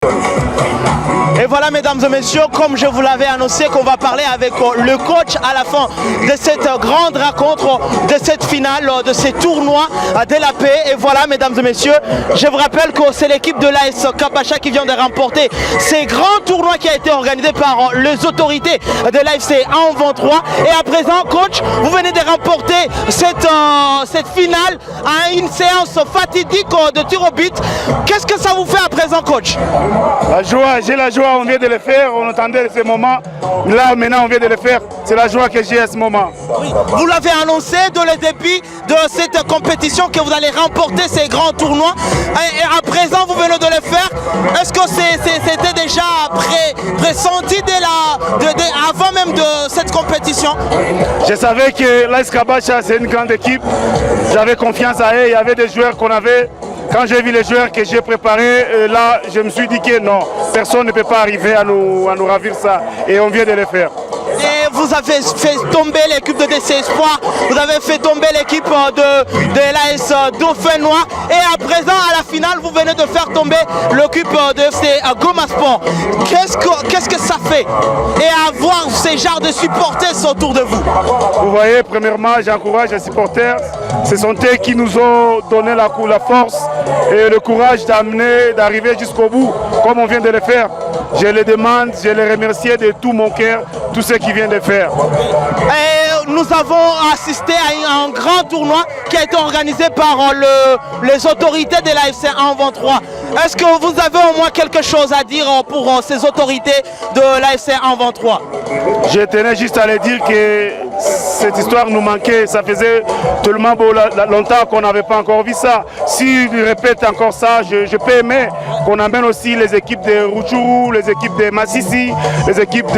Et voilà, mesdames et messieurs, comme je vous l'avais annoncé, qu'on va parler avec le coach à la fin de cette grande rencontre, de cette finale, de ces tournois de la paix. Et voilà, mesdames et messieurs, je vous rappelle que c'est l'équipe de l'AS Kabacha qui vient de remporter ces grands tournois qui a été organisé par les autorités de l'AFC An23. Et à présent, coach, vous venez de remporter cette finale à une séance fatidique de tir au but. Qu'est-ce que ça vous fait à présent, coach? La joie, j'ai la joie, on vient de le faire, on attendait ce moment. Là, maintenant, on vient de le faire. C'est la joie que j'ai à ce moment. Oui. Vous l'avez annoncé dès le début de cette compétition que vous allez remporter ces grands tournois. Et à présent, vous venez de le faire. Est-ce que c'était déjà pressenti avant même de cette compétition? Je savais que l'AS Kabacha, c'est une grande équipe. J'avais confiance à eux. Il y avait des joueurs qu'on avait. Quand j'ai vu les joueurs que j'ai préparés, là, je me suis dit que non, personne ne peut pas arriver à nous ravir ça. Et on vient de le faire. Et vous avez fait tomber l'équipe de DC Espoir, vous avez fait tomber l'équipe de l'AS Dauphinois. Et à présent, à la finale, vous venez de faire tomber l'équipe de FC Goma Sport. Qu'est-ce que ça fait? Et avoir ces genres de supporters autour de vous? Vous voyez, premièrement, j'encourage les supporters. Ce sont eux qui nous ont donné la force et le courage d'arriver jusqu'au bout, comme on vient de le faire. Je les demande, je les remercie de tout mon cœur, tous ceux qui viennent de faire. Et nous avons assisté à un grand tournoi qui a été organisé par les autorités de l'AFC An23. Est-ce que vous avez au moins quelque chose à dire pour ces autorités de l'AFC An23? Je tenais juste à leur dire que cette histoire nous manquait. Ça faisait tellement longtemps qu'on n'avait pas encore vu ça. S'ils répètent encore ça, je peux aimer qu'on amène aussi les équipes de Rutshuru, les équipes de Massissi, les équipes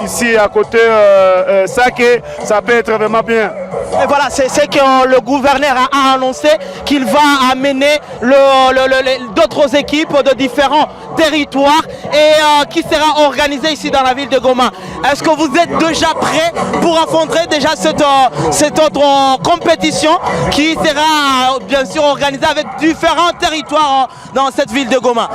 ici à côté Sake. Ça peut être vraiment bien. Et voilà, c'est que le gouverneur a annoncé qu'il va amener d'autres équipes de différents territoires et qui sera organisée ici dans la ville de Goma. Est-ce que vous êtes déjà prêts pour affronter déjà cette autre compétition qui sera bien sûr organisée avec différents territoires dans cette ville de Goma?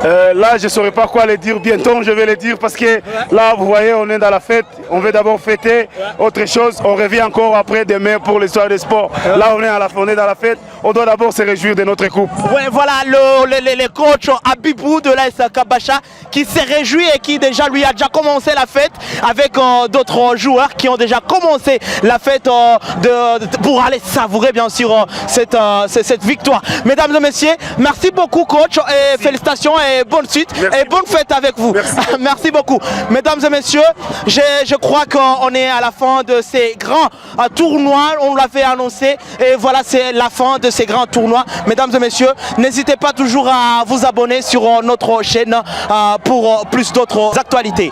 Là, je ne saurais pas quoi le dire. Bientôt, je vais le dire parce que là, vous voyez, on est dans la fête. On veut d'abord fêter autre chose. On revient encore après demain pour l'histoire des sports. Là, on est dans la fête. On doit d'abord se réjouir de notre coupe. Ouais, voilà le coach Abibou de l'AS Kabacha qui s'est réjoui et qui déjà lui a déjà commencé la fête avec d'autres joueurs qui ont déjà commencé la fête pour aller savourer bien sûr cette victoire. Mesdames et messieurs, merci beaucoup coach et félicitations et bonne suite. Merci. Et bonne fête avec vous. Merci, merci beaucoup. Mesdames et messieurs, je crois qu'on est à la fin de ces grands tournois, on l'avait annoncé et voilà, c'est la fin de ces grands tournois. Mesdames et messieurs, n'hésitez pas toujours à vous abonner sur notre chaîne pour plus d'autres actualités.